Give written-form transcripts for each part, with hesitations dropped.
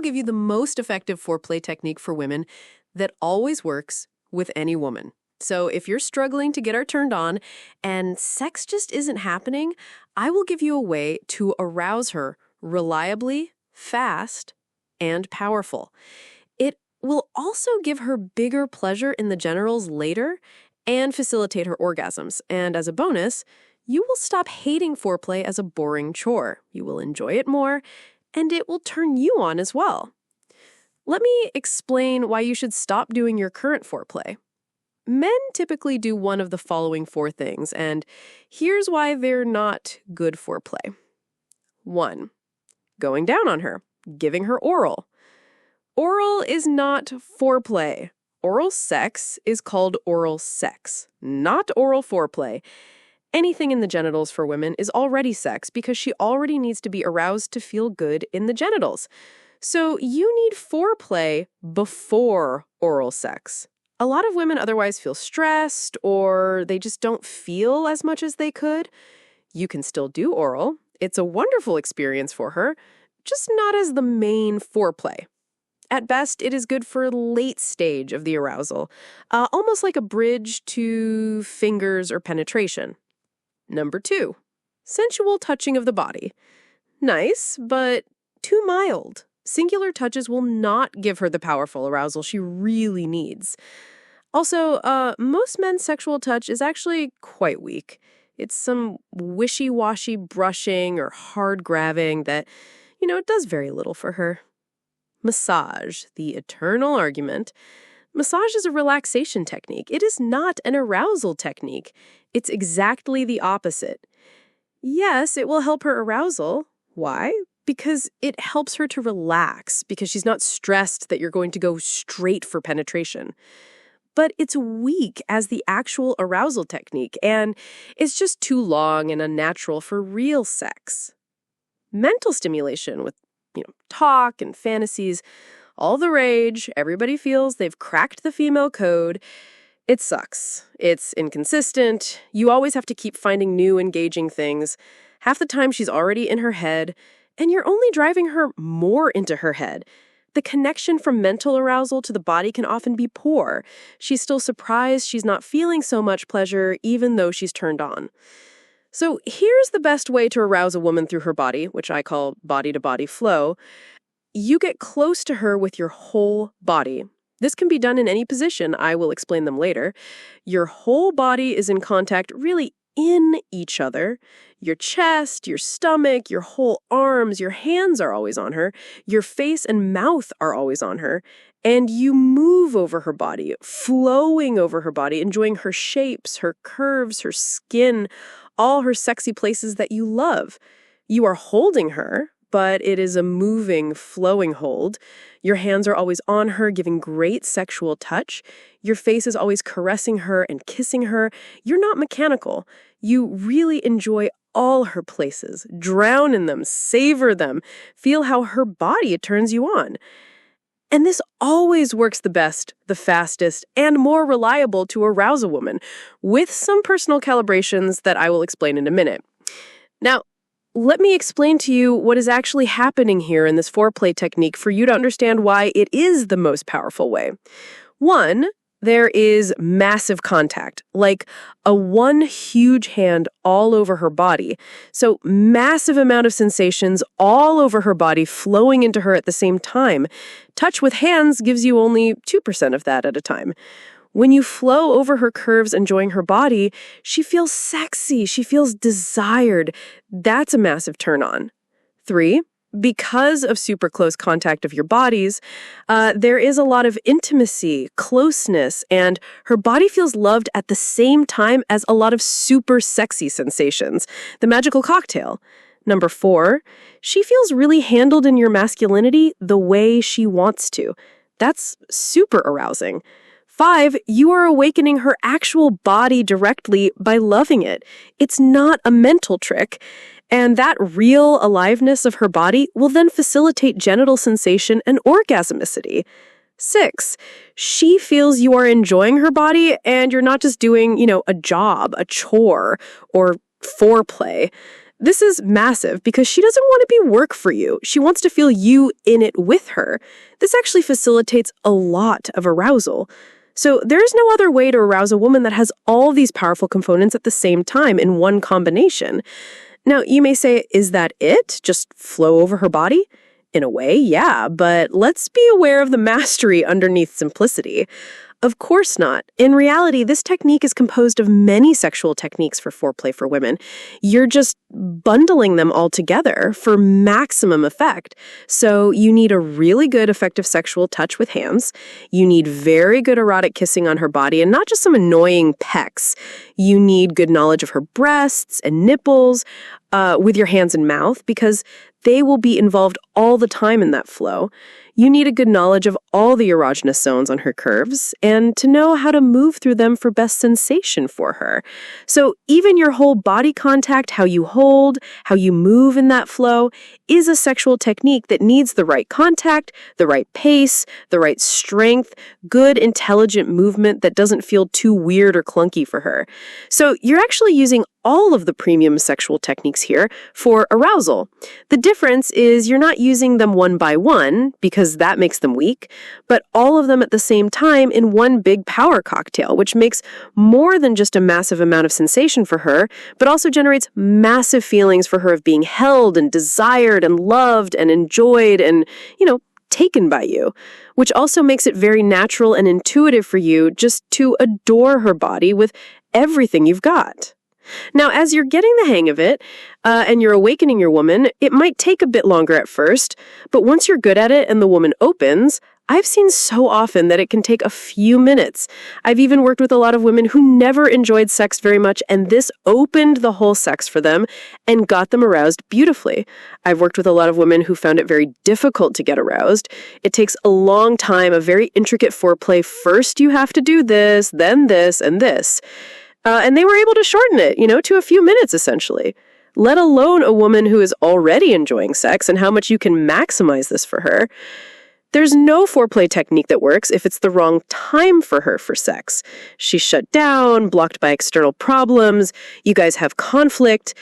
will give you the most effective foreplay technique for women that always works with any woman. So if you're struggling to get her turned on and sex just isn't happening, I will give you a way to arouse her reliably, fast, and powerful. It will also give her bigger pleasure in the genitals later and facilitate her orgasms. And as a bonus, you will stop hating foreplay as a boring chore. You will enjoy it more, and it will turn you on as well. Let me explain why you should stop doing your current foreplay. Men typically do one of the following 4 things, and here's why they're not good foreplay. 1. Going down on her, giving her oral. Oral is not foreplay. Oral sex is called oral sex, not oral foreplay. Anything in the genitals for women is already sex because she already needs to be aroused to feel good in the genitals. So you need foreplay before oral sex. A lot of women otherwise feel stressed or they just don't feel as much as they could. You can still do oral. It's a wonderful experience for her, just not as the main foreplay. At best, it is good for late stage of the arousal, almost like a bridge to fingers or penetration. Number 2, sensual touching of the body. Nice, but too mild. Singular touches will not give her the powerful arousal she really needs. Also, most men's sexual touch is actually quite weak. It's some wishy-washy brushing or hard grabbing that, it does very little for her. Massage, the eternal argument. Massage is a relaxation technique. It is not an arousal technique. It's exactly the opposite. Yes, it will help her arousal. Why? Because it helps her to relax, because she's not stressed that you're going to go straight for penetration. But it's weak as the actual arousal technique, and it's just too long and unnatural for real sex. Mental stimulation with, talk and fantasies, all the rage, everybody feels they've cracked the female code. It sucks. It's inconsistent. You always have to keep finding new engaging things. Half the time she's already in her head, and you're only driving her more into her head. The connection from mental arousal to the body can often be poor. She's still surprised she's not feeling so much pleasure, even though she's turned on. So here's the best way to arouse a woman through her body, which I call body-to-body flow. You get close to her with your whole body. This can be done in any position. I will explain them later. Your whole body is in contact really in each other. Your chest, your stomach, your whole arms, your hands are always on her. Your face and mouth are always on her. And you move over her body, flowing over her body, enjoying her shapes, her curves, her skin, all her sexy places that you love. You are holding her, but it is a moving, flowing hold. Your hands are always on her, giving great sexual touch. Your face is always caressing her and kissing her. You're not mechanical. You really enjoy all her places, drown in them, savor them, feel how her body turns you on. And this always works the best, the fastest, and more reliable to arouse a woman, with some personal calibrations that I will explain in a minute. Now, let me explain to you what is actually happening here in this foreplay technique for you to understand why it is the most powerful way. 1, there is massive contact, like a one huge hand all over her body. So massive amount of sensations all over her body flowing into her at the same time. Touch with hands gives you only 2% of that at a time. When you flow over her curves, enjoying her body, she feels sexy. She feels desired. That's a massive turn on. 3, because of super close contact of your bodies, there is a lot of intimacy, closeness, and her body feels loved at the same time as a lot of super sexy sensations. The magical cocktail. Number 4, she feels really handled in your masculinity the way she wants to. That's super arousing. 5, you are awakening her actual body directly by loving it. It's not a mental trick. And that real aliveness of her body will then facilitate genital sensation and orgasmicity. 6, she feels you are enjoying her body and you're not just doing, a job, a chore, or foreplay. This is massive because she doesn't want to be work for you. She wants to feel you in it with her. This actually facilitates a lot of arousal. So there's no other way to arouse a woman that has all these powerful components at the same time in one combination. Now, you may say, is that it? Just flow over her body? In a way, yeah, but let's be aware of the mastery underneath simplicity. Of course not. In reality, this technique is composed of many sexual techniques for foreplay for women. You're just bundling them all together for maximum effect. So you need a really good effective sexual touch with hands. You need very good erotic kissing on her body and not just some annoying pecks. You need good knowledge of her breasts and nipples with your hands and mouth because they will be involved all the time in that flow. You need a good knowledge of all the erogenous zones on her curves and to know how to move through them for best sensation for her. So even your whole body contact, how you hold, how you move in that flow, is a sexual technique that needs the right contact, the right pace, the right strength, good intelligent movement that doesn't feel too weird or clunky for her. So you're actually using all of the premium sexual techniques here for arousal. The difference is you're not using them one by one because that makes them weak, but all of them at the same time in one big power cocktail, which makes more than just a massive amount of sensation for her, but also generates massive feelings for her of being held and desired and loved and enjoyed and, taken by you, which also makes it very natural and intuitive for you just to adore her body with everything you've got. Now, as you're getting the hang of it, and you're awakening your woman, it might take a bit longer at first, but once you're good at it and the woman opens, I've seen so often that it can take a few minutes. I've even worked with a lot of women who never enjoyed sex very much, and this opened the whole sex for them and got them aroused beautifully. I've worked with a lot of women who found it very difficult to get aroused. It takes a long time, a very intricate foreplay. First you have to do this, then this, and this. And they were able to shorten it, to a few minutes, essentially. Let alone a woman who is already enjoying sex and how much you can maximize this for her. There's no foreplay technique that works if it's the wrong time for her for sex. She's shut down, blocked by external problems, you guys have conflict.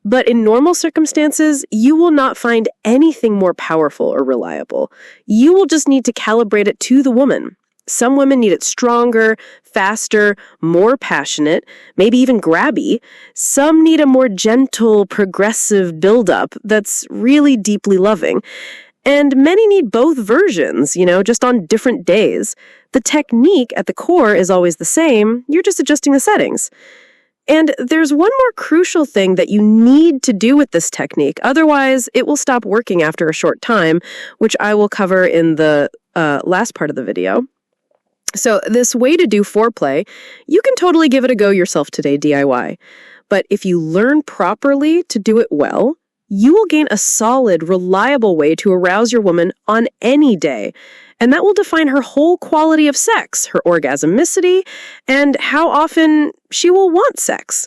But in normal circumstances, you will not find anything more powerful or reliable. You will just need to calibrate it to the woman. Some women need it stronger, faster, more passionate, maybe even grabby. Some need a more gentle, progressive buildup that's really deeply loving. And many need both versions, just on different days. The technique at the core is always the same, you're just adjusting the settings. And there's one more crucial thing that you need to do with this technique, otherwise it will stop working after a short time, which I will cover in the last part of the video. So this way to do foreplay, you can totally give it a go yourself today, DIY. But if you learn properly to do it well, you will gain a solid, reliable way to arouse your woman on any day. And that will define her whole quality of sex, her orgasmicity, and how often she will want sex.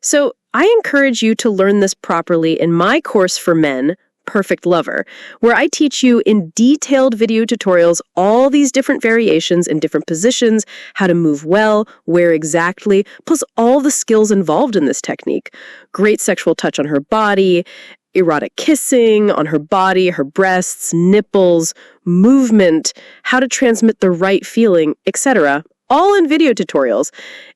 So I encourage you to learn this properly in my course for men, Perfect Lover, where I teach you in detailed video tutorials all these different variations in different positions, how to move well, where exactly, plus all the skills involved in this technique. Great sexual touch on her body, erotic kissing on her body, her breasts, nipples, movement, how to transmit the right feeling, etc. All in video tutorials.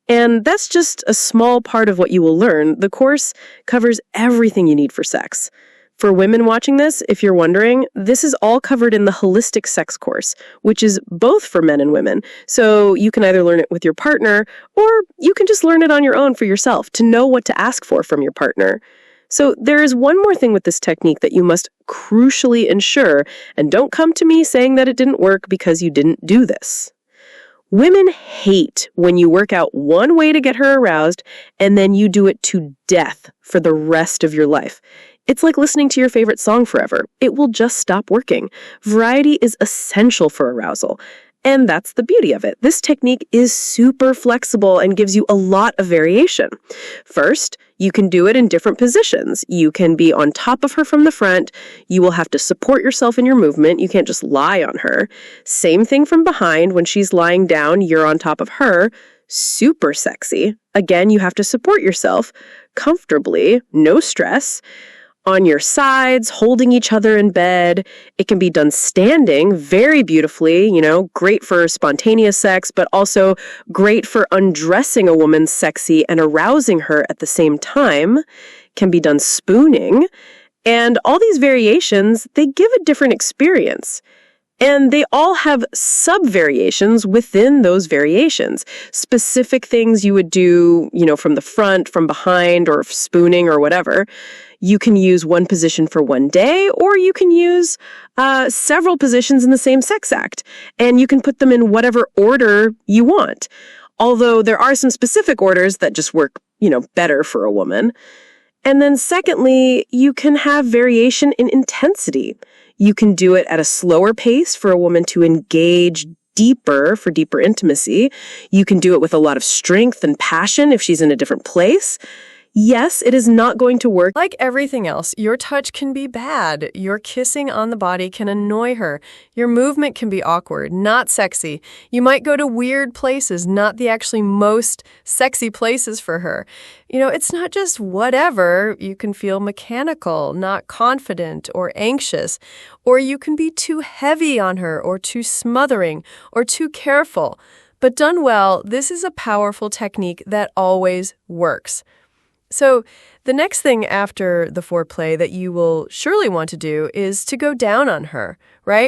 And that's just a small part of what you will learn. The course covers everything you need for sex. For women watching this, if you're wondering, this is all covered in the Holistic Sex course, which is both for men and women. So you can either learn it with your partner, or you can just learn it on your own for yourself to know what to ask for from your partner. So there is one more thing with this technique that you must crucially ensure, and don't come to me saying that it didn't work because you didn't do this. Women hate when you work out one way to get her aroused, and then you do it to death for the rest of your life. It's like listening to your favorite song forever. It will just stop working. Variety is essential for arousal. And that's the beauty of it. This technique is super flexible and gives you a lot of variation. First, you can do it in different positions. You can be on top of her from the front. You will have to support yourself in your movement. You can't just lie on her. Same thing from behind. When she's lying down, you're on top of her. Super sexy. Again, you have to support yourself comfortably, no stress, on your sides, holding each other in bed. It can be done standing very beautifully, great for spontaneous sex, but also great for undressing a woman sexy and arousing her at the same time. Can be done spooning. And all these variations, they give a different experience. And they all have sub-variations within those variations. Specific things you would do, from the front, from behind, or spooning or whatever. You can use one position for one day, or you can use several positions in the same sex act. And you can put them in whatever order you want. Although there are some specific orders that just work, better for a woman. And then secondly, you can have variation in intensity. You can do it at a slower pace for a woman to engage deeper for deeper intimacy. You can do it with a lot of strength and passion if she's in a different place. Yes, it is not going to work. Like everything else, your touch can be bad. Your kissing on the body can annoy her. Your movement can be awkward, not sexy. You might go to weird places, not the actually most sexy places for her. It's not just whatever. You can feel mechanical, not confident or anxious. Or you can be too heavy on her or too smothering or too careful. But done well, this is a powerful technique that always works. So the next thing after the foreplay that you will surely want to do is to go down on her, right?